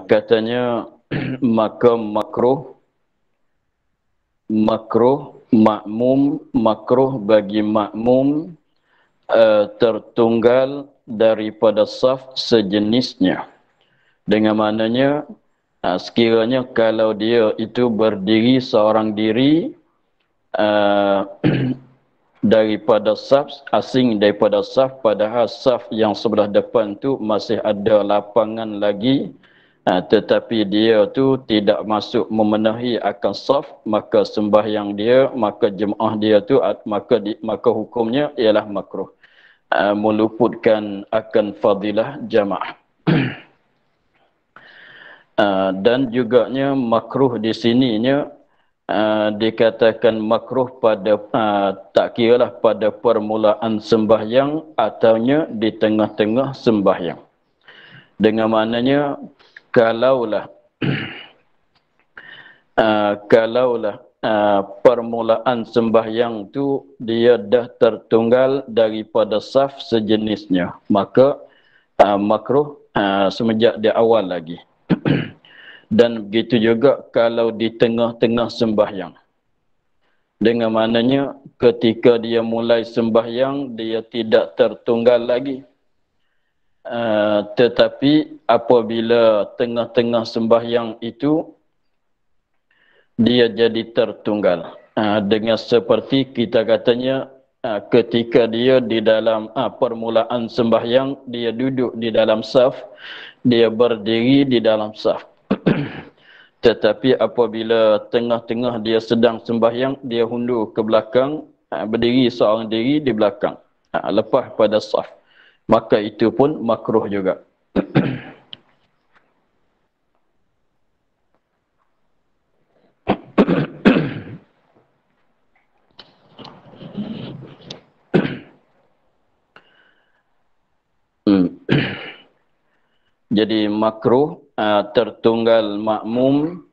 Katanya maka makruh bagi makmum tertunggal daripada saf sejenisnya. Dengan maknanya sekiranya kalau dia itu berdiri seorang diri daripada saf, asing daripada saf, padahal saf yang sebelah depan tu masih ada lapangan lagi, tetapi dia tu tidak masuk memenuhi akan saf, maka sembahyang dia, maka jemaah dia tu maka hukumnya ialah makruh, meluputkan akan fadilah jamaah. Dan juganya makruh di sininya dikatakan makruh pada tak kiralah pada permulaan sembahyang ataunya di tengah-tengah sembahyang. Dengan maknanya kalaulah permulaan sembahyang tu dia dah tertunggal daripada saf sejenisnya, maka makruh semenjak di awal lagi. Dan begitu juga kalau di tengah-tengah sembahyang. Dengan maknanya ketika dia mulai sembahyang dia tidak tertunggal lagi. Tetapi apabila tengah-tengah sembahyang itu dia jadi tertunggal. Dengan seperti kita katanya ketika dia di dalam permulaan sembahyang dia duduk di dalam saf, dia berdiri di dalam saf. Tetapi apabila tengah-tengah dia sedang sembahyang, dia hundur ke belakang, berdiri seorang diri di belakang, lepas pada saf. Maka itu pun makruh juga. Jadi makruh tertunggal makmum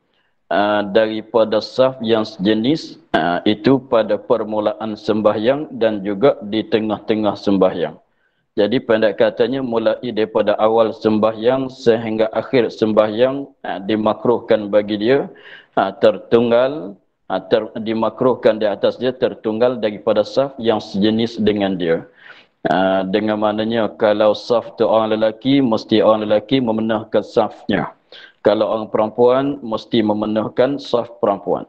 daripada saf yang sejenis itu pada permulaan sembahyang dan juga di tengah-tengah sembahyang. Jadi pendek katanya mulai daripada awal sembahyang sehingga akhir sembahyang dimakruhkan bagi dia tertunggal, dimakruhkan di atas dia tertunggal daripada saf yang sejenis dengan dia. Dengan maknanya kalau saf tu orang lelaki, mesti orang lelaki memenuhkan safnya. Kalau orang perempuan, mesti memenuhkan saf perempuan.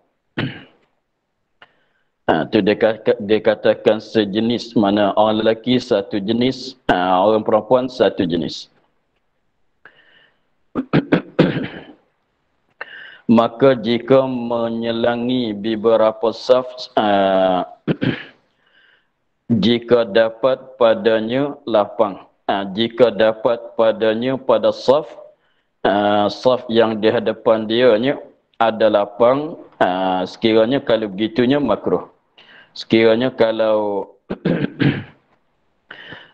Itu dikatakan sejenis, mana orang lelaki satu jenis, orang perempuan satu jenis. Maka jika menyelangi beberapa saf, jika dapat padanya lapang, jika dapat padanya pada saf, saf yang di hadapan dia ada lapang, sekiranya kalau begitunya makruh. Sekiranya kalau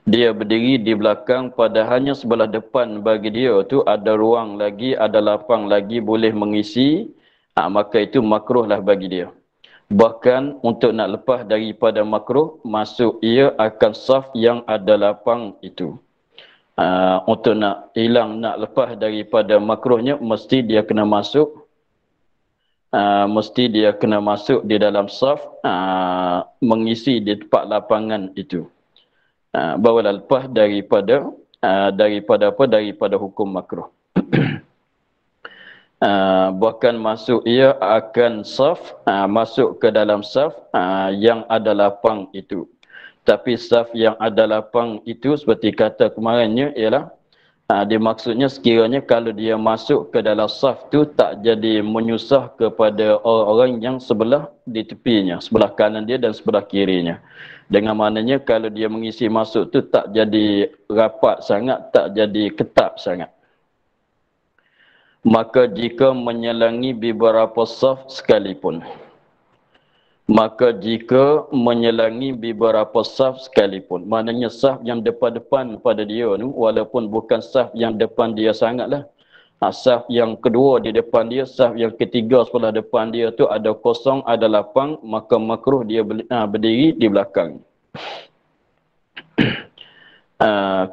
dia berdiri di belakang padahalnya sebelah depan bagi dia tu ada ruang lagi, ada lapang lagi boleh mengisi, maka itu makruhlah bagi dia. Bahkan untuk nak lepas daripada makruh, masuk ia akan saf yang ada lapang itu. Untuk nak hilang, nak lepas daripada makruhnya, mesti dia kena masuk di dalam saf, mengisi di tempat lapangan itu. Barulah lepas daripada hukum makruh. Bahkan masuk ia akan saf, masuk ke dalam saf yang ada lapang itu. Tapi saf yang ada lapang itu seperti kata kemarinnya ialah dimaksudnya sekiranya kalau dia masuk ke dalam saf tu tak jadi menyusah kepada orang-orang yang sebelah di tepinya, sebelah kanan dia dan sebelah kirinya. Dengan maknanya kalau dia mengisi masuk tu tak jadi rapat sangat, tak jadi ketat sangat. Maka jika menyelangi beberapa saf sekalipun, maknanya saf yang depan-depan pada dia tu, walaupun bukan saf yang depan dia sangatlah, saf yang kedua di depan dia, saf yang ketiga sebelah depan dia tu ada kosong, ada lapang, maka makruh dia berdiri di belakang.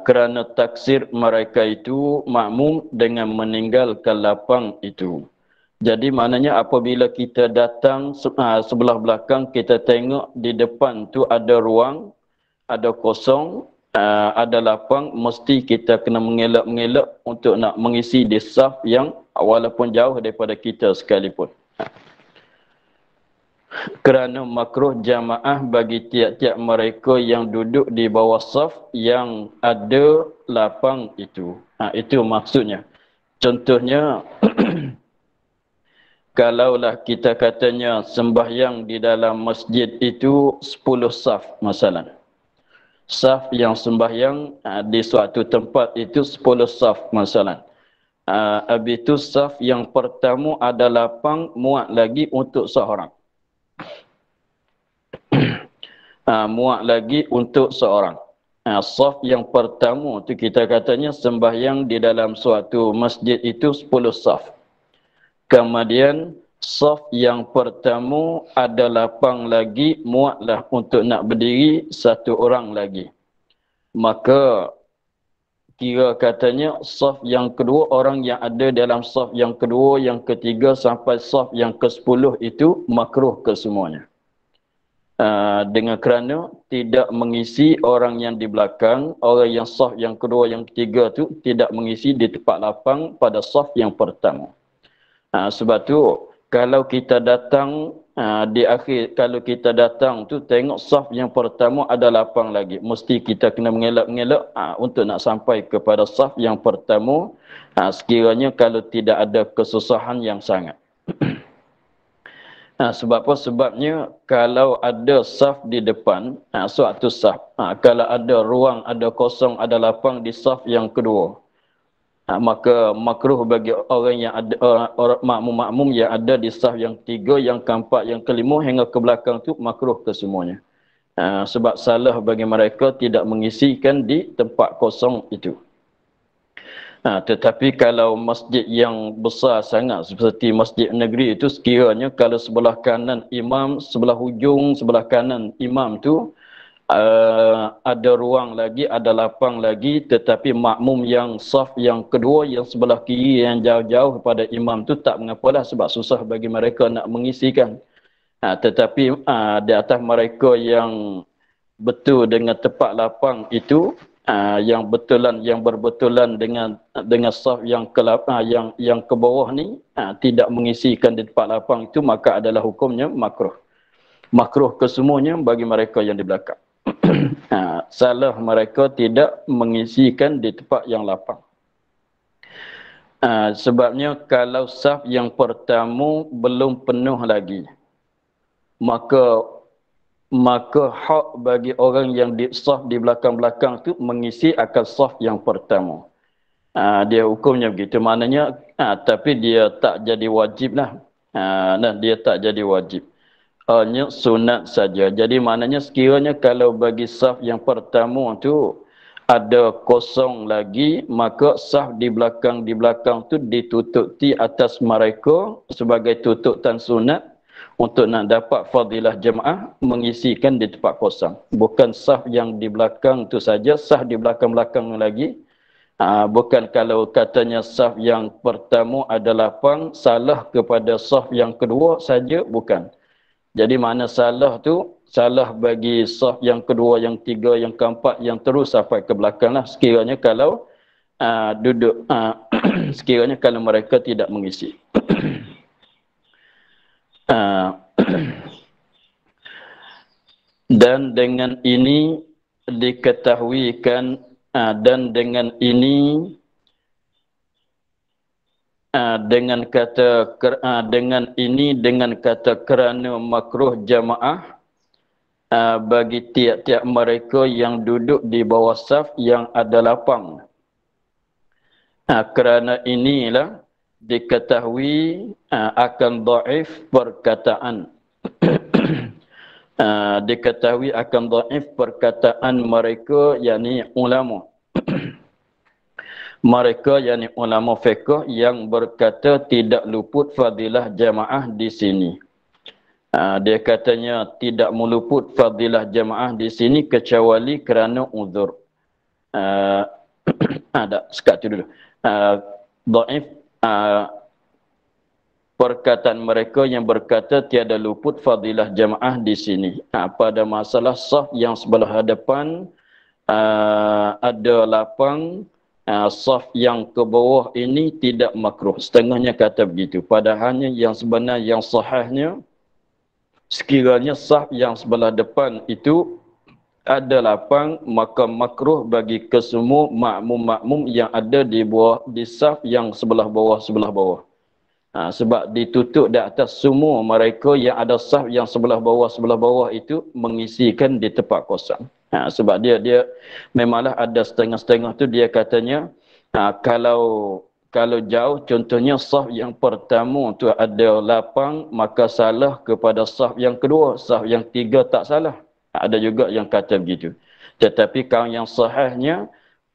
Kerana taksir mereka itu makmum dengan meninggalkan lapang itu. Jadi maknanya apabila kita datang sebelah belakang, kita tengok di depan tu ada ruang, ada kosong, ada lapang, mesti kita kena mengelak-mengelak untuk nak mengisi di saf yang walaupun jauh daripada kita sekalipun. Kerana makruh jamaah bagi tiap-tiap mereka yang duduk di bawah saf yang ada lapang itu. Itu maksudnya. Contohnya, kalaulah kita katanya sembahyang di dalam masjid itu 10 saf masalah. Saf yang sembahyang di suatu tempat itu 10 saf masalah. Habis itu saf yang pertama ada lapang muat lagi untuk seorang. Muat lagi untuk seorang. Saf yang pertama tu kita katanya sembahyang di dalam suatu masjid itu 10 saf. Kemudian saf yang pertama ada lapang lagi, muatlah untuk nak berdiri satu orang lagi. Maka kira katanya saf yang kedua, orang yang ada dalam saf yang kedua, yang ketiga sampai saf yang ke-10 itu makruh kesemuanya. Dengan kerana tidak mengisi orang yang di belakang, orang yang saf yang kedua, yang ketiga tu tidak mengisi di tempat lapang pada saf yang pertama. Sebab tu kalau kita datang di akhir, kalau kita datang tu tengok saf yang pertama ada lapang lagi, mesti kita kena mengelak-mengelak untuk nak sampai kepada saf yang pertama, sekiranya kalau tidak ada kesusahan yang sangat. Sebab apa? Sebabnya kalau ada saf di depan, suatu saf, kalau ada ruang, ada kosong, ada lapang di saf yang kedua, maka makruh bagi orang yang ada, orang makmum-makmum yang ada di saf yang ketiga, yang keempat, yang kelima hingga ke belakang tu makruh kesemuanya. Sebab salah bagi mereka tidak mengisikan di tempat kosong itu. Tetapi kalau masjid yang besar sangat seperti masjid negeri itu, sekiranya kalau sebelah kanan imam, sebelah hujung sebelah kanan imam tu ada ruang lagi, ada lapang lagi, tetapi makmum yang saf yang kedua, yang sebelah kiri, yang jauh-jauh pada imam tu tak mengapalah, sebab susah bagi mereka nak mengisikan. Tetapi di atas mereka yang betul dengan tempat lapang itu, yang berbetulan dengan saf yang ke bawah ni tidak mengisikan di tempat lapang itu, maka adalah hukumnya makruh. Makruh kesemuanya bagi mereka yang di belakang. Salah mereka tidak mengisikan di tempat yang lapang. Sebabnya kalau saf yang pertama belum penuh lagi, maka hak bagi orang yang di saf di belakang-belakang tu mengisi akan saf yang pertama. Dia hukumnya begitu. Maknanya tapi dia tak jadi wajib lah. Dia tak jadi wajib. Hanya sunat saja. Jadi maknanya sekiranya kalau bagi saf yang pertama tu ada kosong lagi, maka saf di belakang tu ditutupi atas mereka sebagai tutupan sunat untuk nak dapat fadilah jemaah mengisikan di tempat kosong. Bukan saf yang di belakang tu saja, saf di belakang-belakang lagi. Bukan kalau katanya saf yang pertama ada lapang, salah kepada saf yang kedua saja, bukan. Jadi mana salah tu, salah bagi saf yang kedua, yang tiga, yang keempat, yang terus sampai ke belakang lah. Sekiranya kalau duduk, sekiranya kalau mereka tidak mengisi. Dan dengan ini diketahuikan, dan dengan ini dengan kata kerana makruh jamaah bagi tiap-tiap mereka yang duduk di bawah saf yang ada lapang. Kerana inilah diketahui akan dhaif perkataan. Diketahui akan dhaif perkataan mereka, yakni ulama. Mereka yakni ulama fiqh yang berkata tidak luput fadilah jamaah di sini. Dia katanya tidak meluput fadilah jamaah di sini kecuali kerana uzur. Ada sekat tu dulu. Dhaif perkataan mereka yang berkata tiada luput fadilah jamaah di sini. Pada masalah saf yang sebelah hadapan ada lapang, saf yang ke bawah ini tidak makruh. Setengahnya kata begitu. Padahalnya yang sebenar yang sahihnya sekiranya saf yang sebelah depan itu ada lapang, maka makruh bagi kesemua makmum-makmum yang ada di bawah di saf yang sebelah bawah. Sebab ditutup di atas semua mereka yang ada saf yang sebelah bawah itu mengisikan di tempat kosong. Sebab dia memanglah ada setengah-setengah tu dia katanya kalau jauh contohnya saf yang pertama tu ada lapang, maka salah kepada saf yang kedua, saf yang tiga tak salah. Ada juga yang kata begitu. Tetapi kalau yang sahihnya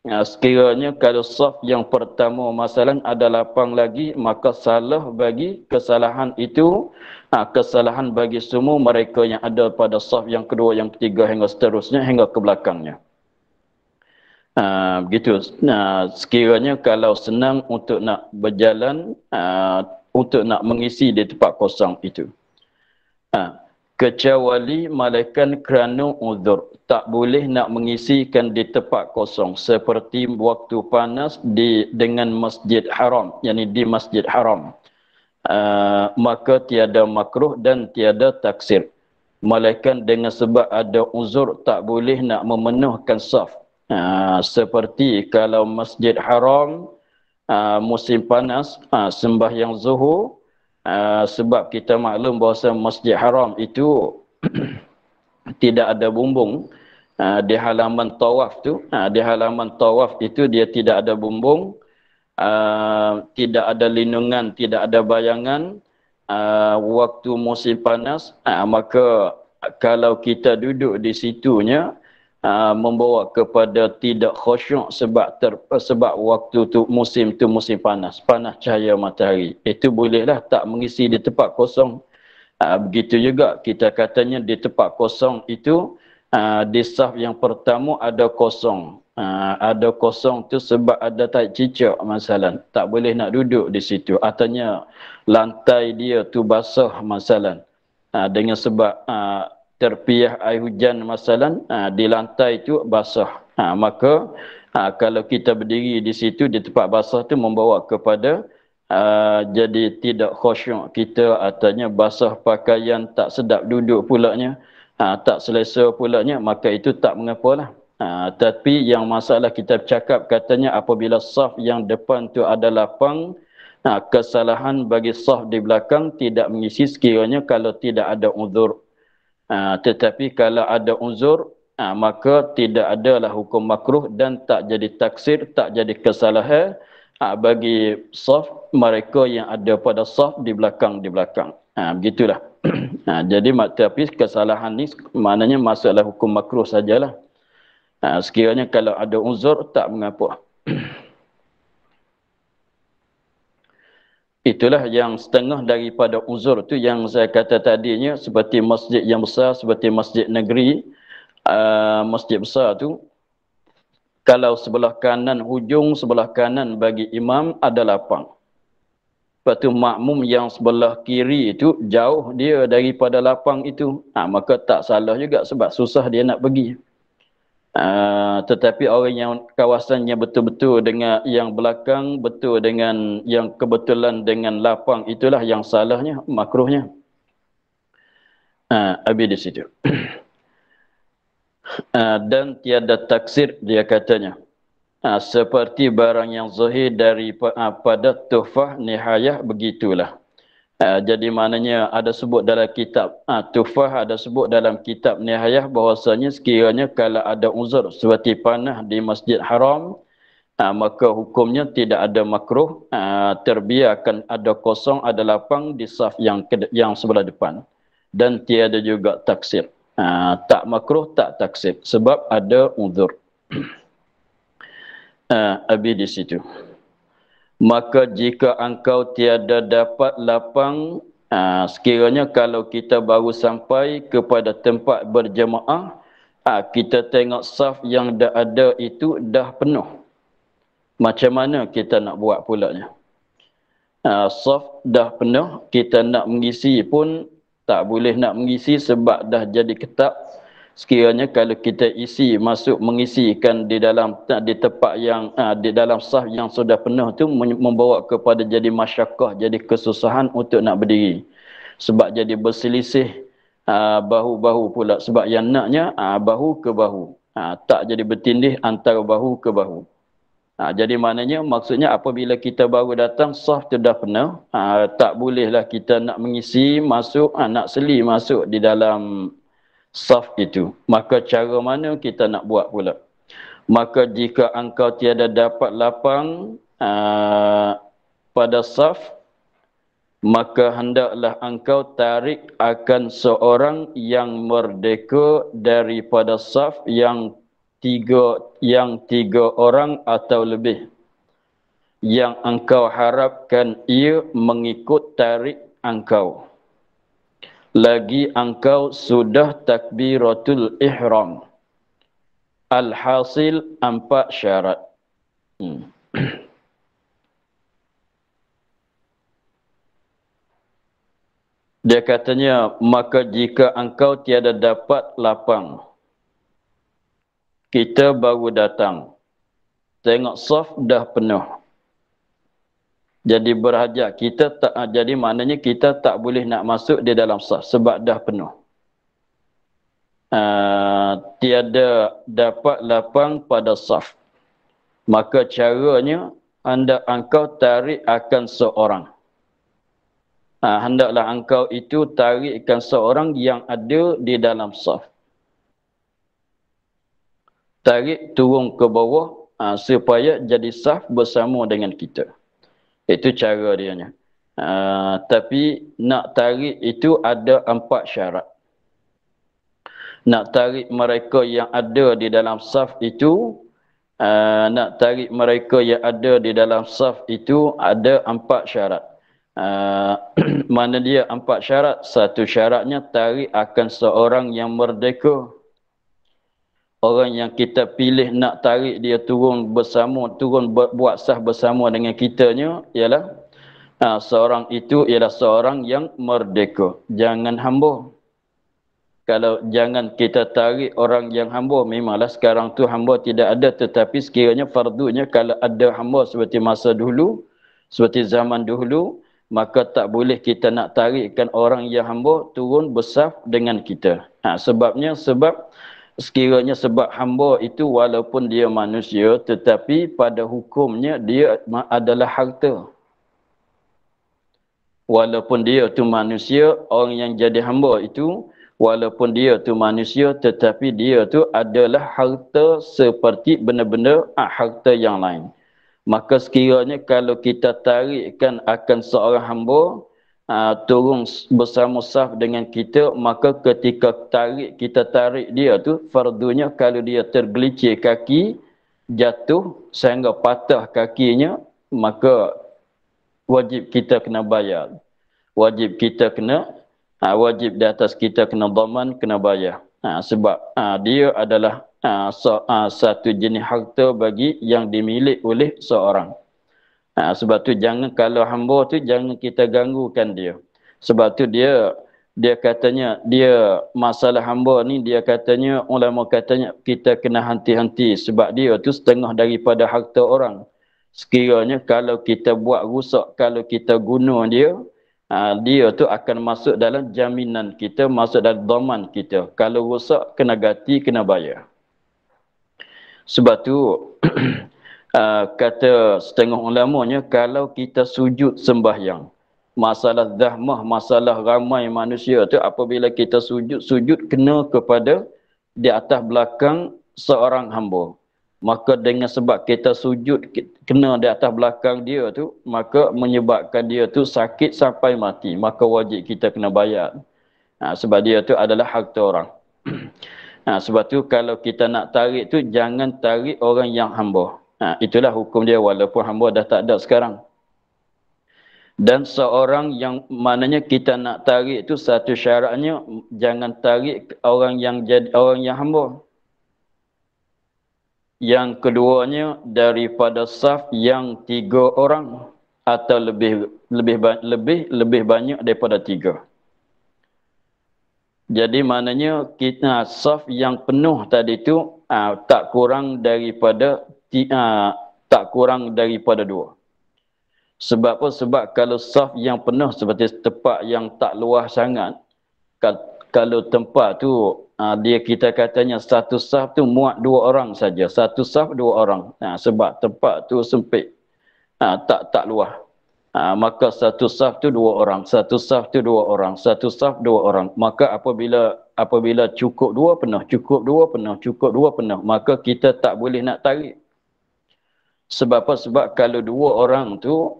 sekiranya kalau saf yang pertama masalah ada lapang lagi, maka salah bagi kesalahan itu, kesalahan bagi semua mereka yang ada pada saf yang kedua, yang ketiga hingga seterusnya hingga ke belakangnya. Begitu. Sekiranya kalau senang untuk nak berjalan, untuk nak mengisi di tempat kosong itu. Kecuali malaikat kerana uzur, tak boleh nak mengisikan di tempat kosong seperti waktu panas dengan masjid haram, yakni di masjid haram. Maka tiada makruh dan tiada taksir. Malaikat dengan sebab ada uzur tak boleh nak memenuhkan saf. Seperti kalau masjid haram musim panas, sembahyang zuhur, sebab kita maklum bahawa Masjid Haram itu tidak ada bumbung di halaman tawaf tu. Di halaman tawaf itu dia tidak ada bumbung, tidak ada lindungan, tidak ada bayangan. Waktu musim panas, maka kalau kita duduk di situnya, membawa kepada tidak khusyuk sebab waktu tu musim panas cahaya matahari. Itu bolehlah tak mengisi di tempat kosong. Begitu juga kita katanya di tempat kosong itu, di saf yang pertama ada kosong. Ada kosong tu sebab ada tai cicak masalah. Tak boleh nak duduk di situ. Artinya lantai dia tu basah masalah. Dengan sebab terpiah air hujan masalah, di lantai itu basah. Maka kalau kita berdiri di situ di tempat basah tu membawa kepada jadi tidak khusyuk kita, artinya basah pakaian, tak sedap duduk pulaknya, tak selesa pulaknya, maka itu tak mengapalah. Tapi yang masalah kita cakap katanya apabila saf yang depan tu ada lapang, kesalahan bagi saf di belakang tidak mengisi sekiranya kalau tidak ada uzur. Tetapi kalau ada uzur, maka tidak adalah hukum makruh dan tak jadi taksir, tak jadi kesalahan bagi saf mereka yang ada pada saf di belakang. Begitulah. Jadi tapi kesalahan ni maknanya masalah hukum makruh sajalah. Sekiranya kalau ada uzur tak mengapa. Itulah yang setengah daripada uzur tu yang saya kata tadinya, seperti masjid yang besar, seperti masjid negeri, masjid besar tu, kalau sebelah kanan, hujung sebelah kanan bagi imam ada lapang. Lepas tu makmum yang sebelah kiri itu jauh dia daripada lapang itu, maka tak salah juga sebab susah dia nak pergi. Tetapi orang yang kawasannya betul-betul dengan yang belakang, betul dengan yang kebetulan dengan lapang, itulah yang salahnya, makruhnya. Habis di situ. Dan tiada taksir dia katanya. Seperti barang yang zahir pada tuhfah nihayah, begitulah. Jadi maknanya ada sebut dalam kitab Tuhfah, ada sebut dalam kitab Nihayah bahwasanya sekiranya kalau ada uzur seperti panah di Masjid Haram, maka hukumnya tidak ada makruh, terbiarkan ada kosong, ada lapang di saf yang sebelah depan, dan tiada juga taksir. Tak makruh, tak taksir sebab ada uzur. Habis di situ. Maka jika engkau tiada dapat lapang, sekiranya kalau kita baru sampai kepada tempat berjemaah, Kita tengok saf yang dah ada itu dah penuh. Macam mana kita nak buat pulanya? Saf dah penuh, kita nak mengisi pun tak boleh nak mengisi sebab dah jadi ketat. Sekiranya kalau kita isi, masuk mengisikan di dalam di tempat yang di dalam saf yang sudah penuh tu membawa kepada jadi masyakkah, jadi kesusahan untuk nak berdiri. Sebab jadi berselisih bahu-bahu pula. Sebab yang naknya bahu ke bahu. Tak jadi bertindih antara bahu ke bahu. Jadi maknanya maksudnya apabila kita baru datang saf tu dah penuh, tak bolehlah kita nak mengisi masuk, nak seli masuk di dalam saf itu. Maka cara mana kita nak buat pula? Maka jika engkau tiada dapat lapang pada saf, maka hendaklah engkau tarik akan seorang yang merdeka daripada saf yang tiga orang atau lebih, yang engkau harapkan ia mengikut tarik engkau. Lagi engkau sudah takbiratul ihram. Alhasil 4 syarat. Dia katanya, maka jika engkau tiada dapat lapang, kita baru datang, tengok saf dah penuh. Jadi berhajat, kita tak, jadi maknanya kita tak boleh nak masuk di dalam saf sebab dah penuh. Tiada dapat lapang pada saf. Maka caranya, hendak engkau tarik akan seorang. Hendaklah engkau itu tarikkan seorang yang ada di dalam saf. Tarik turun ke bawah supaya jadi saf bersama dengan kita. Itu cara dianya. Tapi nak tarik itu ada 4 syarat. Nak tarik mereka yang ada di dalam saf itu, nak tarik mereka yang ada di dalam saf itu ada 4 syarat. Mana dia 4 syarat? Satu syaratnya tarik akan seorang yang merdeka. Orang yang kita pilih nak tarik dia turun bersama, turun buat sah bersama dengan kitanya ialah seorang itu ialah seorang yang merdeka. Jangan hamba. Kalau jangan kita tarik orang yang hamba, memanglah sekarang tu hamba tidak ada, tetapi sekiranya fardunya kalau ada hamba seperti masa dulu, seperti zaman dahulu, maka tak boleh kita nak tarikkan orang yang hamba turun bersaf dengan kita. Sebabnya sekiranya sebab hamba itu walaupun dia manusia, tetapi pada hukumnya dia adalah harta. Walaupun dia tu manusia, orang yang jadi hamba itu, walaupun dia tu manusia, tetapi dia tu adalah harta seperti benda-benda harta yang lain. Maka sekiranya kalau kita tarikkan akan seorang hamba, turun bersama saf dengan kita, maka ketika kita tarik dia tu, fardunya kalau dia tergelicir kaki, jatuh sehingga patah kakinya, maka wajib kita kena bayar. Wajib kita kena, wajib di atas kita kena dhaman, kena bayar. Sebab dia adalah satu jenis harta bagi yang dimiliki oleh seorang. Sebab tu jangan, kalau hamba tu jangan kita ganggukan dia. Sebab tu dia katanya, dia masalah hamba ni, dia katanya, ulama katanya kita kena henti-henti sebab dia tu setengah daripada harta orang. Sekiranya kalau kita buat rusak, kalau kita guna dia, dia tu akan masuk dalam jaminan kita, masuk dalam dhaman kita. Kalau rosak kena ganti, kena bayar. Sebab tu kata setengah ulamanya, kalau kita sujud sembahyang, masalah zahmah, masalah ramai manusia tu, apabila kita sujud kena kepada di atas belakang seorang hamba, maka dengan sebab kita sujud kena di atas belakang dia tu, maka menyebabkan dia tu sakit sampai mati, maka wajib kita kena bayar. Sebab dia tu adalah harta orang. Sebab tu kalau kita nak tarik tu, jangan tarik orang yang hamba. Itulah hukum dia walaupun hamba dah tak ada sekarang. Dan seorang yang maknanya kita nak tarik tu, satu syaratnya jangan tarik orang yang jadi orang yang hamba. Yang keduanya daripada saf yang 3 orang atau lebih banyak daripada 3. Jadi maknanya kita saf yang penuh tadi tu tak kurang daripada 2. Sebab apa? Sebab kalau saf yang penuh seperti tempat yang tak luas sangat, kalau tempat tu dia kita katanya satu saf tu muat 2 orang saja. Satu saf 2 orang. Sebab tempat tu sempit. Tak luas. Maka satu saf tu 2 orang, satu saf tu 2 orang, satu saf 2 orang. Maka apabila cukup 2 penuh, cukup 2 penuh, cukup 2 penuh, maka kita tak boleh nak tarik. Sebab apa? Sebab kalau 2 orang tu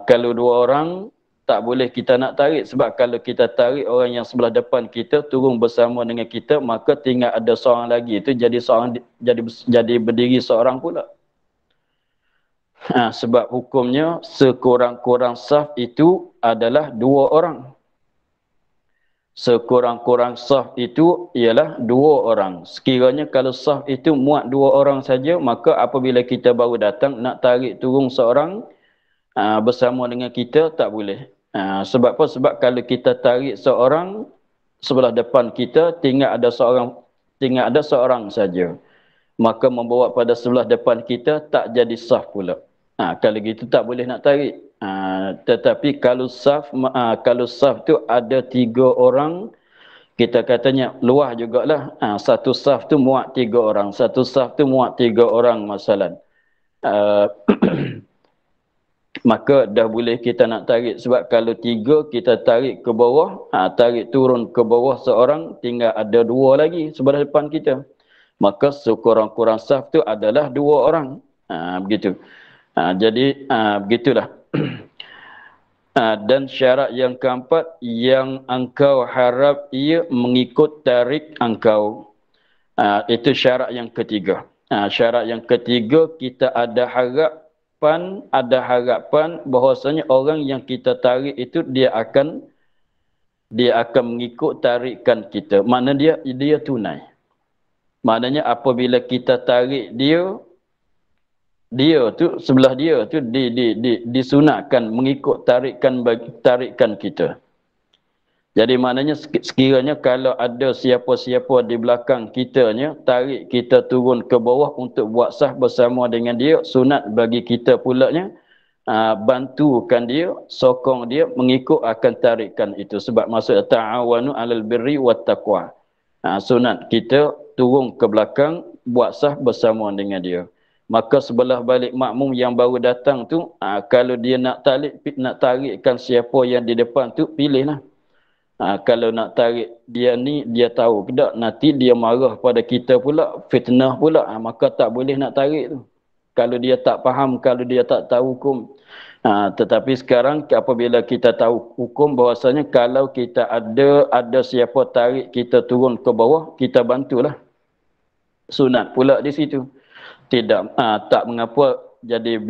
kalau 2 orang tak boleh kita nak tarik. Sebab kalau kita tarik orang yang sebelah depan kita turun bersama dengan kita, maka tinggal ada seorang lagi itu jadi berdiri seorang pula. Sebab hukumnya sekurang-kurang saf itu adalah 2 orang. Sekurang-kurang saf itu ialah 2 orang. Sekiranya kalau saf itu muat 2 orang saja, maka apabila kita baru datang nak tarik turun seorang bersama dengan kita tak boleh. Sebab apa? Sebab kalau kita tarik seorang sebelah depan kita tinggal ada seorang saja. Maka membawa pada sebelah depan kita tak jadi saf pula. Kalau gitu tak boleh nak tarik. Tetapi kalau saf tu ada 3 orang, kita katanya luah jugalah. Satu saf tu muat 3 orang, satu saf tu muat 3 orang masalah. Maka dah boleh kita nak tarik. Sebab kalau 3 kita tarik ke bawah, tarik turun ke bawah seorang, tinggal ada 2 lagi sebelah depan kita. Maka sekurang-kurang saf tu adalah 2 orang. Begitu. Jadi begitulah. Dan syarat yang keempat, yang engkau harap ia mengikut tarik engkau. Itu syarat yang ketiga. Syarat yang ketiga, kita ada harapan bahwasanya orang yang kita tarik itu dia akan mengikut tarikan kita. Maknanya dia tunai. Maknanya apabila kita tarik dia tu sebelah dia tu disunatkan mengikut tarikan kita. Jadi maknanya sekiranya kalau ada siapa-siapa di belakang kitanya tarik kita turun ke bawah untuk buat sah bersama dengan dia, sunat bagi kita pulanya bantukan dia, sokong dia mengikut akan tarikan itu. Sebab maksud ta'awanu 'alal birri wat taqwa. Sunat kita turun ke belakang buat sah bersama dengan dia. Maka sebelah balik makmum yang baru datang tu, kalau dia nak tarikkan siapa yang di depan tu, pilihlah. Kalau nak tarik dia ni, dia tahu ke tak, nanti dia marah pada kita pula, fitnah pula, maka tak boleh nak tarik tu. Kalau dia tak faham, kalau dia tak tahu hukum. Tetapi sekarang apabila kita tahu hukum bahwasanya kalau kita ada siapa tarik kita turun ke bawah, kita bantulah. Sunat pula di situ. Tak mengapa jadi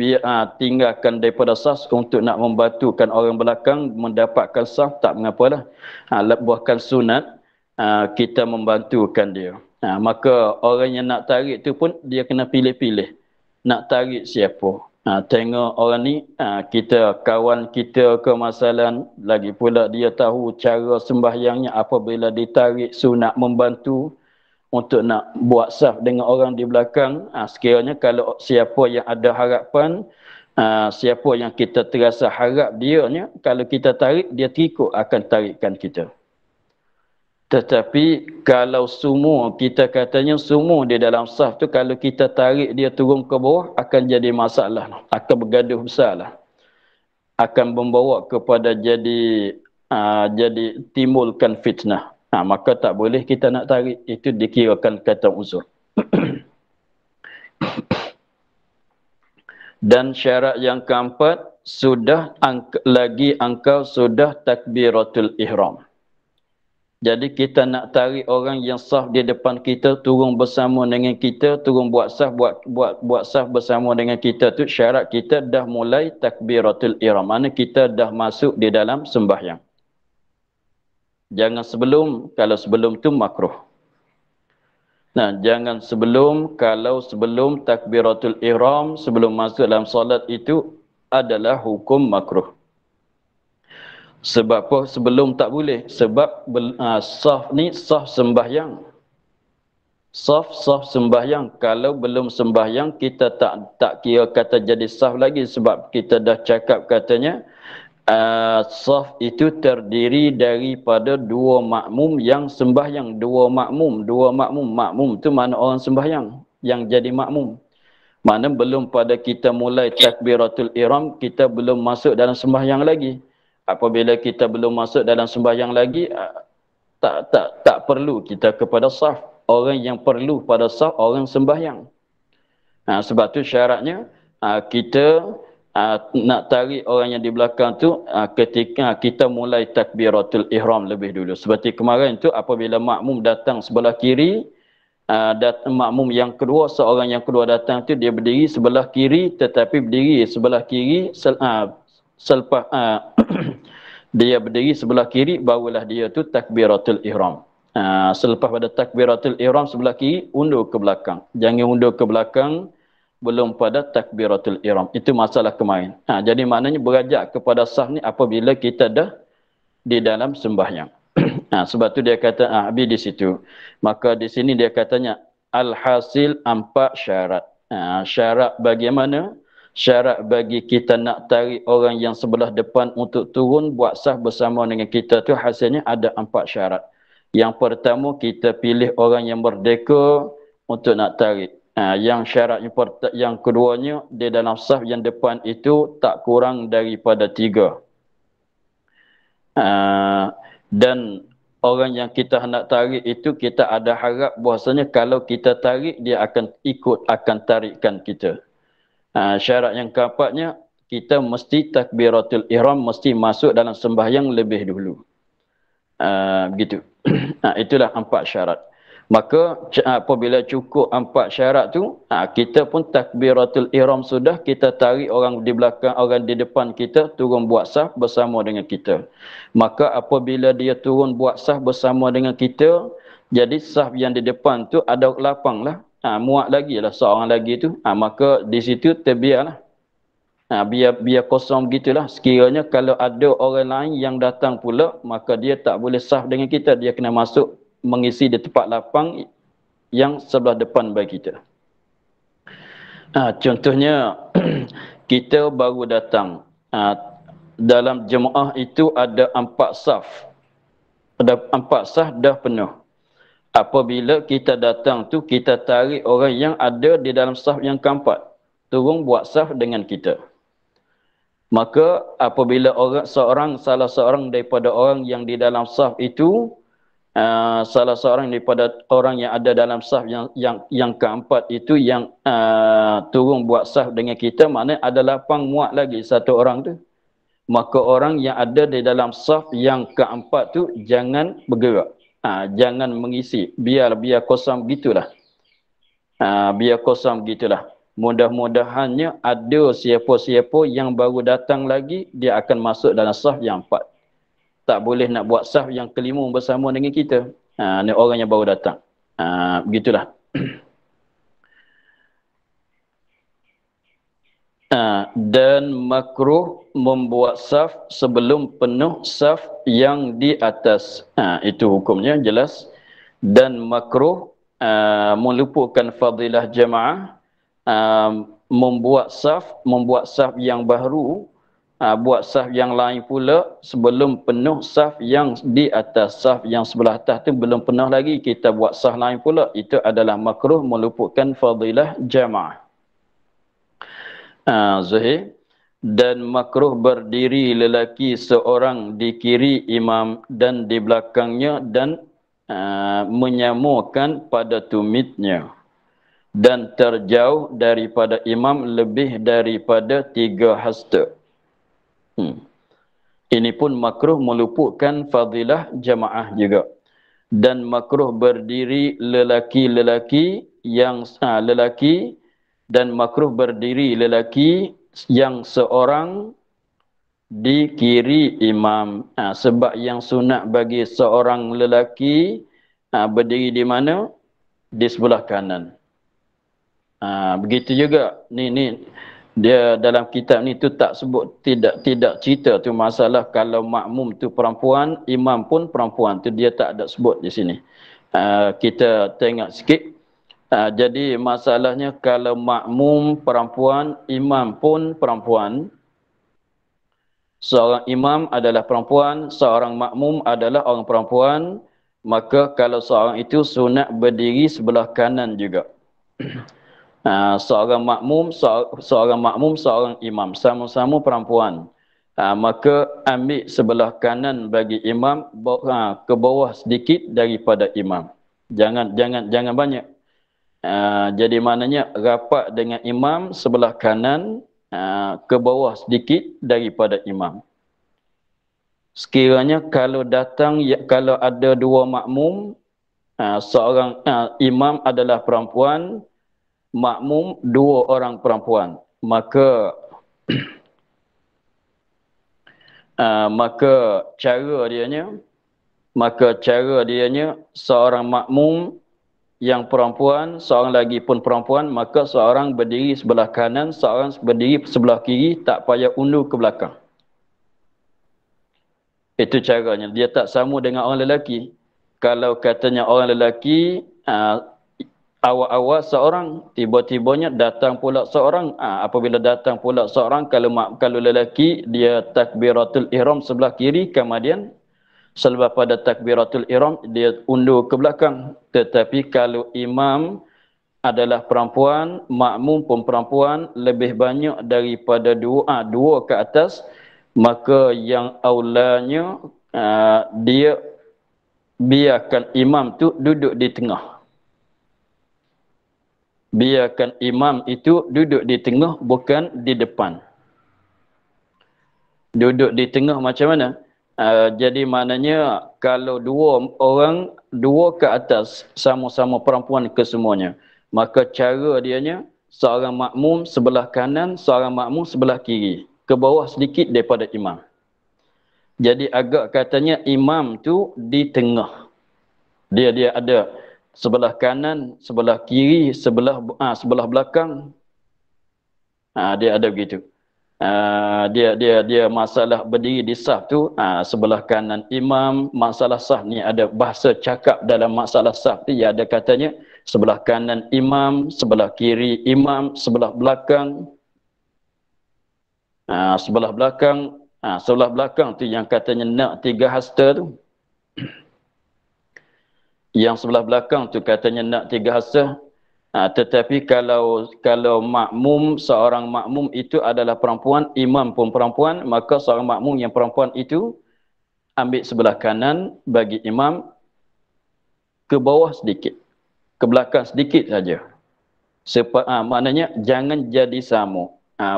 tinggalkan daripada saf untuk nak membantukan orang belakang mendapatkan saf, tak mengapalah. Buahkan sunat kita membantukan dia. Maka orang yang nak tarik tu pun dia kena pilih-pilih. Nak tarik siapa? Tengok orang ni kita kawan kita ke masalah, lagi pula dia tahu cara sembahyangnya, apabila ditarik sunat membantu untuk nak buat saf dengan orang di belakang. Sekiranya kalau siapa yang ada harapan, siapa yang kita terasa harap dianya, kalau kita tarik, dia terikut akan tarikan kita. Tetapi kalau semua, kita katanya semua di dalam saf tu, kalau kita tarik dia turun ke bawah, akan jadi masalah, akan bergaduh besarlah. Akan membawa kepada jadi timbulkan fitnah. Maka tak boleh kita nak tarik. Itu dikirakan kata uzur. Dan syarat yang keempat, engkau sudah takbiratul ihram. Jadi kita nak tarik orang yang saf di depan kita turun bersama dengan kita, turun buat saf bersama dengan kita tu, syarat kita dah mulai takbiratul ihram. Mana kita dah masuk di dalam sembahyang. Jangan sebelum, kalau sebelum tu makruh. Nah, jangan kalau sebelum takbiratul ihram, sebelum masuk dalam solat itu adalah hukum makruh. Sebab apa? Sebelum tak boleh. Sebab sah ni sah sembahyang. Sah sembahyang. Kalau belum sembahyang, kita tak kira kata jadi sah lagi. Sebab kita dah cakap katanya, saf itu terdiri daripada dua makmum yang sembahyang. Dua makmum. Makmum tu mana orang sembahyang yang jadi makmum. Mana belum pada kita mulai takbiratul ihram, kita belum masuk dalam sembahyang lagi. Apabila kita belum masuk dalam sembahyang lagi, tak perlu kita kepada saf. Orang yang perlu pada saf orang sembahyang. Sebab tu syaratnya kita nak tarik orang yang di belakang tu ketika kita mulai takbiratul ihram lebih dulu. Seperti kemarin tu apabila makmum datang sebelah kiri, makmum yang kedua, seorang yang kedua datang tu dia berdiri sebelah kiri, tetapi berdiri sebelah kiri selepas dia berdiri sebelah kiri barulah dia tu takbiratul ihram. Selepas pada takbiratul ihram sebelah kiri, undur ke belakang. Jangan undur ke belakang belum pada takbiratul ihram. Itu masalah kemarin. Jadi maknanya berajak kepada sah ni apabila kita dah di dalam sembahyang. Sebab tu dia kata habis di situ. Maka di sini dia katanya alhasil 4 syarat. Syarat bagaimana? Syarat bagi kita nak tarik orang yang sebelah depan untuk turun buat sah bersama dengan kita tu hasilnya ada 4 syarat. Yang pertama, kita pilih orang yang merdeka untuk nak tarik. Yang syarat yang keduanya, di dalam saf yang depan itu tak kurang daripada 3. Dan orang yang kita hendak tarik itu, kita ada harap bahasanya kalau kita tarik, dia akan akan tarikkan kita. Syarat yang keempatnya, kita mesti takbiratul ihram, mesti masuk dalam sembahyang lebih dulu. Begitu. Itulah 4 syarat. Maka apabila cukup 4 syarat tu, kita pun takbiratul ihram sudah, kita tarik orang di belakang, orang di depan kita turun buat saf bersama dengan kita. Maka apabila dia turun buat saf bersama dengan kita, jadi saf yang di depan tu ada lapang lah. Muat lagi lah seorang lagi tu. Maka di situ terbiarlah. Biar kosong begitulah. Sekiranya kalau ada orang lain yang datang pula, maka dia tak boleh saf dengan kita. Dia kena masuk mengisi di tempat lapang yang sebelah depan bagi kita. Contohnya, kita baru datang. Dalam jemaah itu ada 4 saf. Ada 4 saf dah penuh. Apabila kita datang tu, kita tarik orang yang ada di dalam saf yang keempat. Turun buat saf dengan kita. Maka apabila salah seorang daripada orang yang di dalam saf itu, salah seorang daripada orang yang ada dalam saf yang keempat itu yang turun buat saf dengan kita, maknanya ada lapang muat lagi satu orang tu. Maka orang yang ada di dalam saf yang keempat tu jangan bergerak. Jangan mengisi. Biar kosong begitulah. Biar kosong begitulah. Mudah-mudahannya ada siapa-siapa yang baru datang lagi, dia akan masuk dalam saf yang 4. Tak boleh nak buat saf yang kelima bersama dengan kita. Ni orang yang baru datang. Begitulah. Dan makruh membuat saf sebelum penuh saf yang di atas. Itu hukumnya jelas. Dan makruh meluputkan fadilah jamaah, membuat saf yang baru, buat saf yang lain pula sebelum penuh saf yang di atas. Saf yang sebelah atas tu belum penuh lagi, kita buat saf lain pula. Itu adalah makruh meluputkan fadilah jamaah. Zahir. Dan makruh berdiri lelaki seorang di kiri imam dan di belakangnya dan menyamakan pada tumitnya, dan terjauh daripada imam lebih daripada 3 hasta. Ini pun makruh meluputkan fadilah jamaah juga. Dan makruh berdiri lelaki-lelaki yang lelaki, dan makruh berdiri lelaki yang seorang di kiri imam. Sebab yang sunat bagi seorang lelaki berdiri di mana? di sebelah kanan. Begitu juga ni dia dalam kitab ni tu tak sebut, tidak cerita tu masalah kalau makmum tu perempuan, imam pun perempuan, tu dia tak ada sebut di sini. Kita tengok sikit. Jadi masalahnya kalau makmum perempuan, imam pun perempuan, seorang imam adalah perempuan, seorang makmum adalah orang perempuan, maka kalau seorang itu sunat berdiri sebelah kanan juga. Seorang makmum, seorang imam, sama-sama perempuan. Maka ambil sebelah kanan bagi imam, ke bawah sedikit daripada imam. Jangan banyak. Jadi maknanya rapat dengan imam sebelah kanan, ke bawah sedikit daripada imam. Sekiranya kalau kalau ada dua makmum, seorang imam adalah perempuan, makmum dua orang perempuan, maka cara dianya seorang makmum yang perempuan, seorang lagi pun perempuan, maka seorang berdiri sebelah kanan, seorang berdiri sebelah kiri, tak payah undur ke belakang. Itu caranya. Dia tak sama dengan orang lelaki. Kalau katanya orang lelaki, awal-awal seorang, tiba-tibanya datang pula seorang. Apabila datang pula seorang, kalau lelaki, dia takbiratul ihram sebelah kiri, kemudian selepas pada takbiratul ihram, dia undur ke belakang. Tetapi kalau imam adalah perempuan, makmum pun perempuan, lebih banyak daripada dua ke atas, maka yang aulanya dia biarkan imam tu duduk di tengah. Biarkan imam itu duduk di tengah, bukan di depan. Duduk di tengah macam mana? Jadi maknanya kalau dua ke atas, sama-sama perempuan kesemuanya, maka cara dianya seorang makmum sebelah kanan, seorang makmum sebelah kiri, ke bawah sedikit daripada imam. Jadi agak katanya imam tu di tengah. Dia ada sebelah kanan, sebelah kiri, sebelah belakang. Dia ada begitu. Dia masalah berdiri di saf tu, sebelah kanan imam. Masalah saf ni ada bahasa cakap dalam masalah saf tu, ada katanya sebelah kanan imam, sebelah kiri imam, sebelah belakang. Sebelah belakang tu yang katanya nak 3 hasta tu. Yang sebelah belakang tu katanya nak 3 hasta. Tetapi kalau makmum, seorang makmum itu adalah perempuan, imam pun perempuan, maka seorang makmum yang perempuan itu ambil sebelah kanan bagi imam, ke bawah sedikit, ke belakang sedikit saja. Maknanya jangan jadi sama.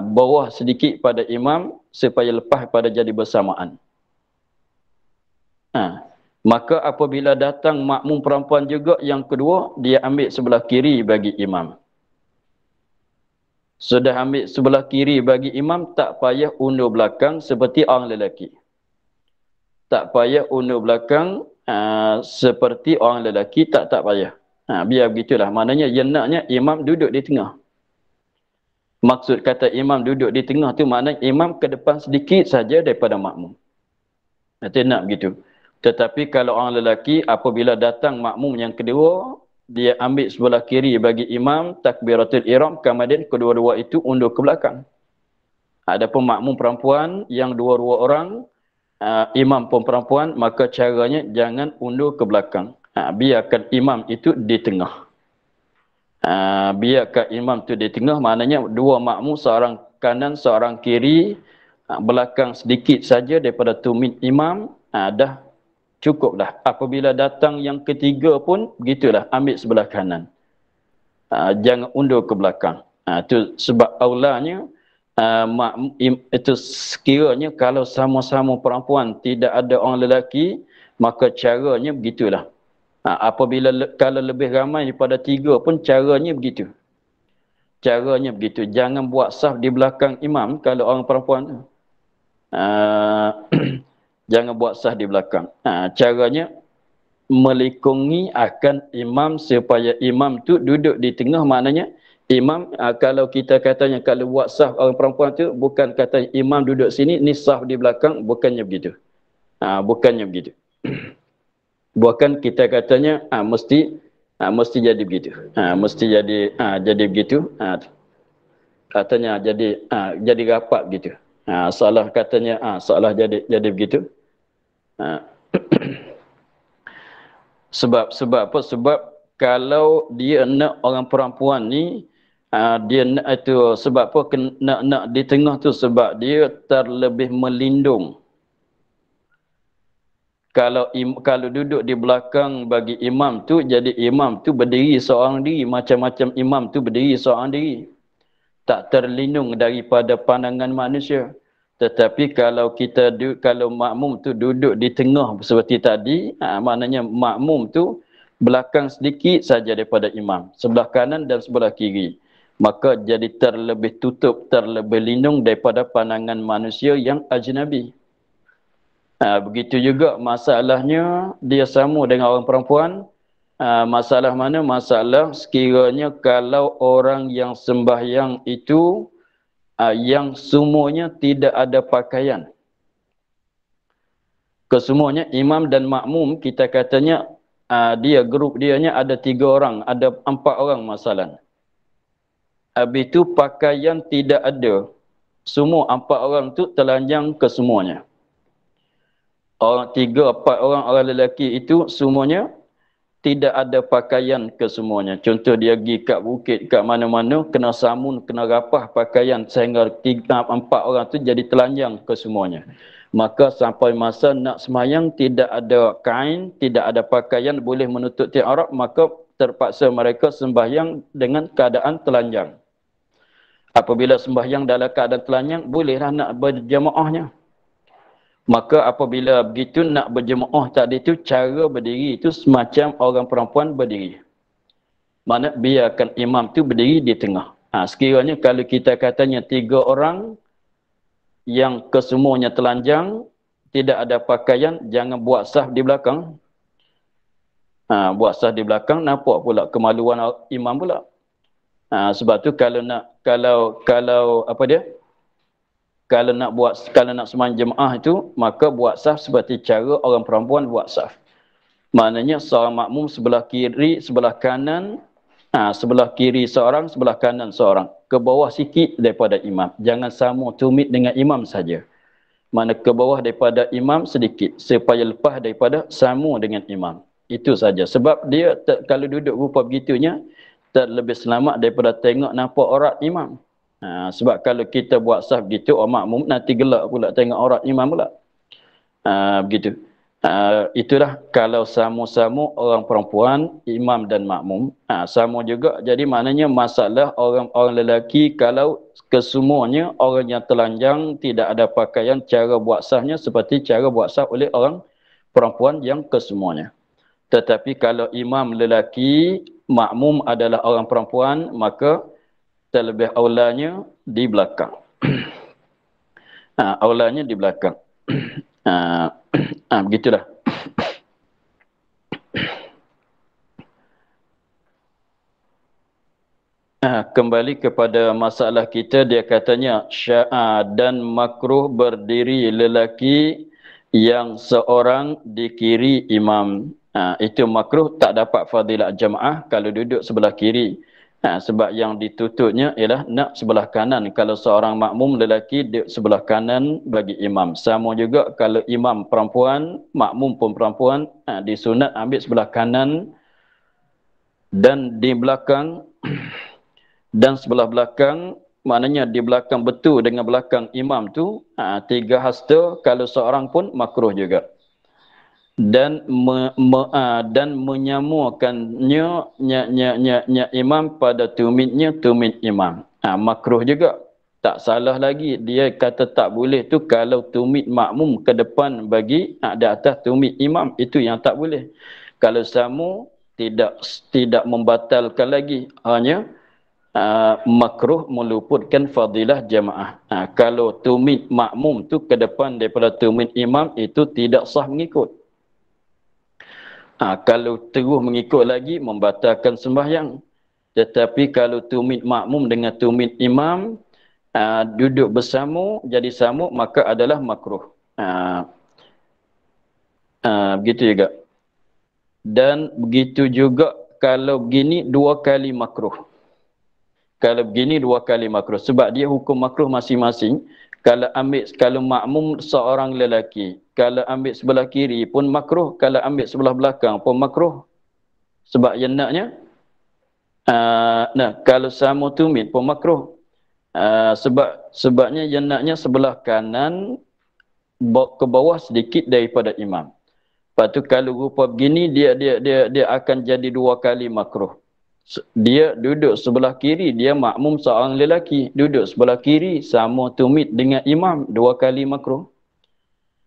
Bawah sedikit pada imam supaya lepas pada jadi bersamaan. Maka apabila datang makmum perempuan juga yang kedua, dia ambil sebelah kiri bagi imam. Sudah ambil sebelah kiri bagi imam, tak payah undur belakang seperti orang lelaki. Tak payah undur belakang seperti orang lelaki, tak payah. Biar begitulah. Maknanya yang naknya imam duduk di tengah. Maksud kata imam duduk di tengah tu maknanya imam ke depan sedikit saja daripada makmum. Nanti nak begitu. Tetapi kalau orang lelaki, apabila datang makmum yang kedua, dia ambil sebelah kiri bagi imam, takbiratul ihram, kemudian kedua-dua itu undur ke belakang. Adapun makmum perempuan yang dua-dua orang, imam pun perempuan, maka caranya jangan undur ke belakang. Biarkan imam itu di tengah. Biarkan imam itu di tengah, maknanya dua makmum, seorang kanan, seorang kiri, belakang sedikit saja daripada tumit imam, dah cukup dah. Apabila datang yang ketiga pun begitulah, ambil sebelah kanan. Jangan undur ke belakang. Itu sebab aulanya itu sekiranya kalau sama-sama perempuan, tidak ada orang lelaki, maka caranya begitulah. Apabila kalau lebih ramai daripada 3 pun caranya begitu. Caranya begitu. Jangan buat saf di belakang imam kalau orang perempuan tu. Jangan buat sah di belakang. Caranya melikungi akan imam supaya imam tu duduk di tengah. Maknanya imam, kalau kita katanya kalau buat saf orang perempuan tu bukan kata imam duduk sini, ni saf di belakang, bukannya begitu. Bukannya begitu. Bukan kita katanya mesti jadi begitu. Mesti jadi begitu. Katanya jadi rapat gitu. Salah katanya salah jadi begitu. Sebab apa? Sebab kalau dia nak orang perempuan ni dia nak itu sebab apa nak di tengah tu, sebab dia terlebih melindung. Kalau duduk di belakang bagi imam tu, jadi imam tu berdiri seorang diri, macam-macam imam tu berdiri seorang diri, tak terlindung daripada pandangan manusia. Tetapi kalau makmum tu duduk di tengah seperti tadi, maknanya makmum tu belakang sedikit saja daripada imam, sebelah kanan dan sebelah kiri, maka jadi terlebih tutup, terlebih lindung daripada pandangan manusia yang ajnabi. Begitu juga masalahnya dia sama dengan orang perempuan. Masalah mana? Masalah sekiranya kalau orang yang sembahyang itu yang semuanya tidak ada pakaian. Kesemuanya imam dan makmum, kita katanya grup dianya ada 3 orang, ada 4 orang masalah. Habis itu pakaian tidak ada. Semua 4 orang tu telanjang kesemuanya. Orang 3, 4 orang lelaki itu semuanya tidak ada pakaian kesemuanya. Contoh dia pergi kat bukit, kat mana-mana, kena samun, kena rapah pakaian sehingga 3, 4 orang tu jadi telanjang kesemuanya. Maka sampai masa nak semayang tidak ada kain, tidak ada pakaian boleh menutup tiap aurat, maka terpaksa mereka sembahyang dengan keadaan telanjang. Apabila sembahyang dalam keadaan telanjang, bolehlah nak berjemaahnya. Maka apabila begitu nak berjemaah tadi tu, cara berdiri itu semacam orang perempuan berdiri. Mana biarkan imam tu berdiri di tengah. Sekiranya kalau kita katanya 3 orang yang kesemuanya telanjang, tidak ada pakaian, jangan buat saf di belakang. Buat saf di belakang, nampak pula kemaluan imam pula. Sebab tu kalau nak sembahyang jemaah itu, maka buat saf seperti cara orang perempuan buat saf. Maknanya seorang makmum sebelah kiri, sebelah kanan, sebelah kiri seorang, sebelah kanan seorang. Ke bawah sikit daripada imam. Jangan sama tumit dengan imam saja. Mana ke bawah daripada imam sedikit, supaya lepas daripada sama dengan imam. Itu saja. Sebab dia kalau duduk rupa begitunya, terlebih selamat daripada tengok nampak aurat imam. Sebab kalau kita buat saf gitu, orang makmum nanti gelak pula tengok aurat imam pula. Begitu. Itulah kalau sama-sama orang perempuan, imam dan makmum. Sama juga. Jadi maknanya masalah orang lelaki, kalau kesemuanya orang yang telanjang, tidak ada pakaian, cara buat safnya seperti cara buat saf oleh orang perempuan yang kesemuanya. Tetapi kalau imam lelaki, makmum adalah orang perempuan, maka terlebih aulanya di belakang. Aulanya di belakang. Begitulah. Kembali kepada masalah kita, dia katanya dan makruh berdiri lelaki yang seorang di kiri imam. Itu makruh, tak dapat fadilat jamaah kalau duduk sebelah kiri. Sebab yang ditutupnya ialah nak sebelah kanan. Kalau seorang makmum lelaki duduk sebelah kanan bagi imam. Sama juga kalau imam perempuan, makmum pun perempuan, disunat ambil sebelah kanan dan di belakang. Dan sebelah belakang, maknanya di belakang betul dengan belakang imam tu, 3 hasta, kalau seorang pun makruh juga. Dan menyamakannya imam pada tumit imam. Makruh juga. Tak salah lagi. Dia kata tak boleh tu kalau tumit makmum ke depan bagi di atas tumit imam. Itu yang tak boleh. Kalau sama, tidak membatalkan lagi. Hanya makruh meluputkan fadilah jamaah. Kalau tumit makmum tu ke depan daripada tumit imam, itu tidak sah mengikut. Kalau terus mengikut lagi, membatalkan sembahyang. Tetapi kalau tumit makmum dengan tumit imam, duduk bersama, jadi sama, maka adalah makruh. Begitu juga. Dan begitu juga kalau begini 2 kali makruh. Kalau begini 2 kali makruh. Sebab dia hukum makruh masing-masing. Kalau makmum seorang lelaki, kalau ambil sebelah kiri pun makruh, kalau ambil sebelah belakang pun makruh. Sebab yang naknya, kalau sama tumit pun makruh. Sebabnya yang naknya sebelah kanan ke bawah sedikit daripada imam. Lepas tu kalau rupa begini dia akan jadi 2 kali makruh. Dia duduk sebelah kiri, dia makmum seorang lelaki. Duduk sebelah kiri sama tumit dengan imam, 2 kali makruh.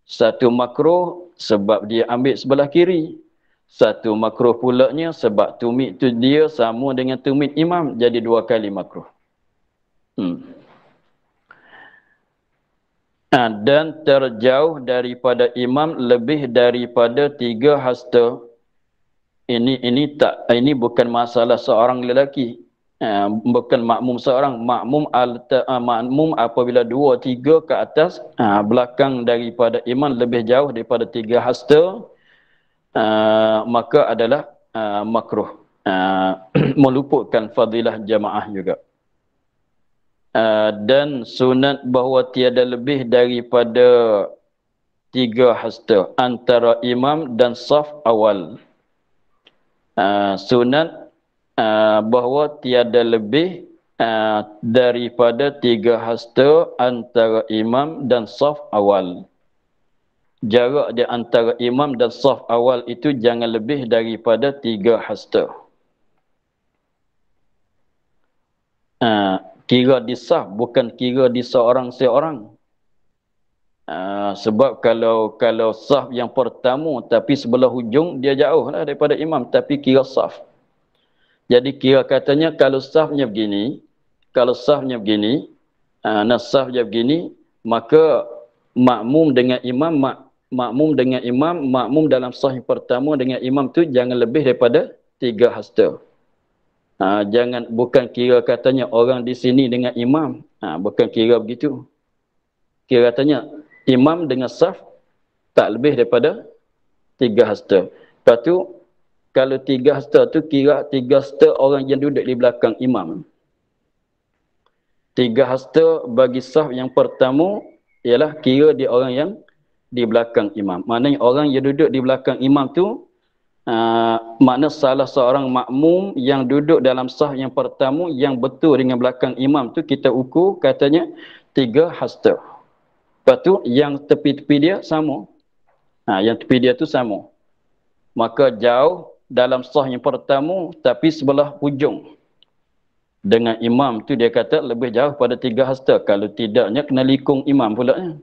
Satu makruh sebab dia ambil sebelah kiri. Satu makruh pulaknya sebab tumit tu dia sama dengan tumit imam, jadi 2 kali makruh. Dan terjauh daripada imam lebih daripada 3 hasta. Ini bukan masalah seorang lelaki. Bukan makmum seorang. Makmum apabila 2, 3 ke atas, belakang daripada imam lebih jauh daripada 3 hasta, maka adalah makruh. Meluputkan fadilah jamaah juga. Dan sunat bahawa tiada lebih daripada 3 hasta antara imam dan saf awal. Sunat bahawa tiada lebih daripada 3 hasta antara imam dan saf awal. Jarak di antara imam dan saf awal itu jangan lebih daripada 3 hasta. Kira di saf, bukan kira di seorang-seorang. Sebab kalau saf yang pertama tapi sebelah hujung, dia jauh lah daripada imam, tapi kira saf. Jadi kira katanya kalau safnya begini, safnya begini, maka makmum dengan imam, makmum dalam saf yang pertama dengan imam tu jangan lebih daripada 3 hasta. Bukan kira katanya orang di sini dengan imam. Bukan kira begitu. Kira katanya imam dengan saf tak lebih daripada 3 hasta. Lepas tu, kalau 3 hasta tu kira 3 hasta orang yang duduk di belakang imam. 3 hasta bagi saf yang pertama ialah kira dia orang yang di belakang imam. Maknanya orang yang duduk di belakang imam tu, makna salah seorang makmum yang duduk dalam saf yang pertama yang betul dengan belakang imam tu kita ukur katanya 3 hasta. Lepas tu yang tepi-tepi dia sama. Yang tepi dia tu sama. Maka jauh dalam saf yang pertama tapi sebelah hujung dengan imam tu dia kata lebih jauh pada 3 hasta. Kalau tidaknya kena likung imam pulaknya.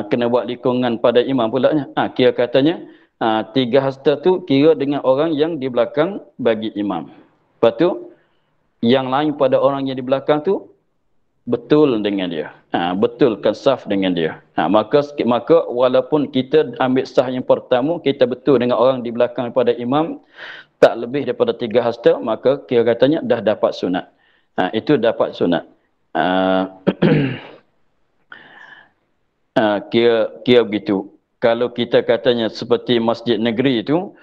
Kena buat likungan pada imam pulaknya. Kira katanya 3 hasta tu kira dengan orang yang di belakang bagi imam. Lepas tu yang lain pada orang yang di belakang tu betul dengan dia. Betulkan saf dengan dia. Maka walaupun kita ambil saf yang pertama, kita betul dengan orang di belakang pada imam, tak lebih daripada 3 hasta, maka kira katanya dah dapat sunat. Itu dapat sunat. Kira begitu. Kalau kita katanya seperti masjid negeri itu,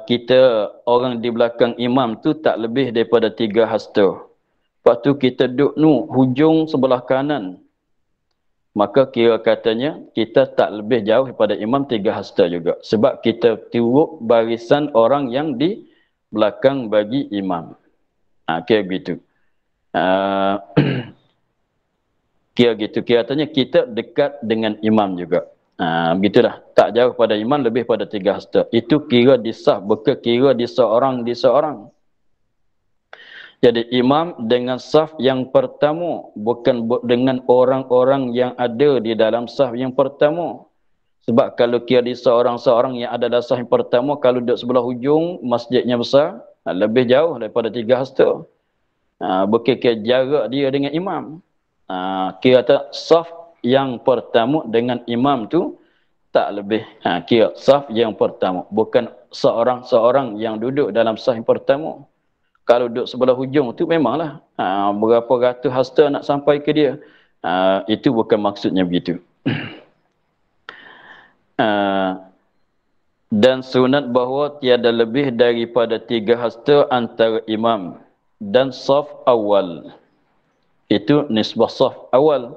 kita orang di belakang imam tu tak lebih daripada 3 hasta. Lepas tu kita duduk hujung sebelah kanan. Maka kira katanya kita tak lebih jauh daripada imam 3 hasta juga. Sebab kita turut barisan orang yang di belakang bagi imam. Kira begitu. Kira gitu. Kira katanya kita dekat dengan imam juga. Begitulah. Tak jauh pada imam, lebih pada 3 hasta. Itu kira di saf, bukan kira di seorang. Jadi imam dengan saf yang pertama, bukan dengan orang-orang yang ada di dalam saf yang pertama. Sebab kalau kira di seorang-seorang yang ada dalam saf yang pertama, kalau duduk sebelah hujung, masjidnya besar, lebih jauh daripada 3 hasta. Bukan kira jarak dia dengan imam. Kira saf yang pertama dengan imam tu tak lebih kira saf yang pertama, bukan seorang-seorang yang duduk dalam saf yang pertama. Kalau duduk sebelah hujung tu memanglah berapa ratus hasta nak sampai ke dia. Itu bukan maksudnya begitu. Dan sunat bahawa tiada lebih daripada 3 hasta antara imam dan saf awal. Itu nisbah saf awal.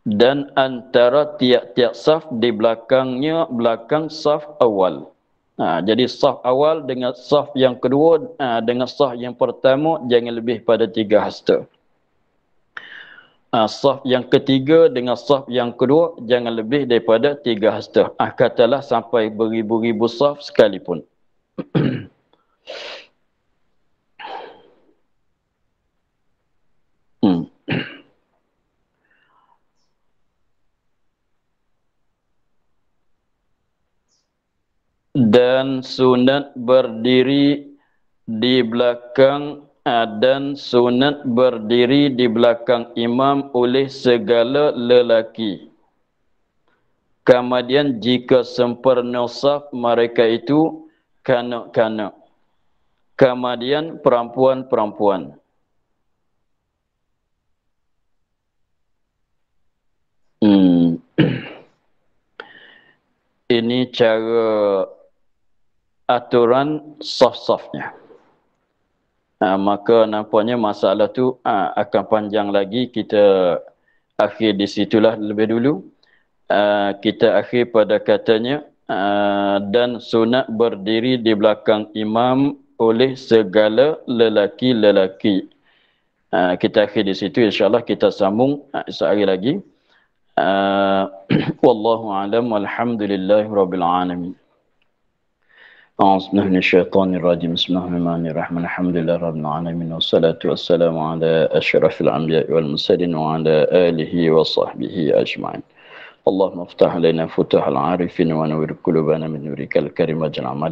Dan antara tiap-tiap saf di belakangnya, belakang saf awal. Jadi saf awal dengan saf yang kedua, dengan saf yang pertama, jangan lebih pada 3 hasta. Saf yang ketiga dengan saf yang kedua, jangan lebih daripada 3 hasta. Katalah sampai beribu-ribu saf sekalipun. Dan sunat berdiri di belakang dan sunat berdiri di belakang imam oleh segala lelaki. Kemudian jika sempurna saf mereka itu kanak-kanak. Kemudian perempuan-perempuan. Ini cara aturan saf-safnya. Maka nampaknya masalah tu akan panjang lagi. Kita akhir di situlah lebih dulu. Kita akhir pada katanya dan sunat berdiri di belakang imam oleh segala lelaki-lelaki. Kita akhir di situ, insyaAllah kita sambung sehari lagi. Wallahu a'lam, walhamdulillahi rabbil alamin. أعوذ بالله من الشيطان الرجيم بسم الله الرحمن الرحيم الحمد لله رب العالمين والصلاة والسلام على أشرف الأنبياء والمرسلين وعلى آله وصحبه أجمعين اللهم افتح علينا فتوح العارفين ونور قلوبنا من نورك الكريم واجعل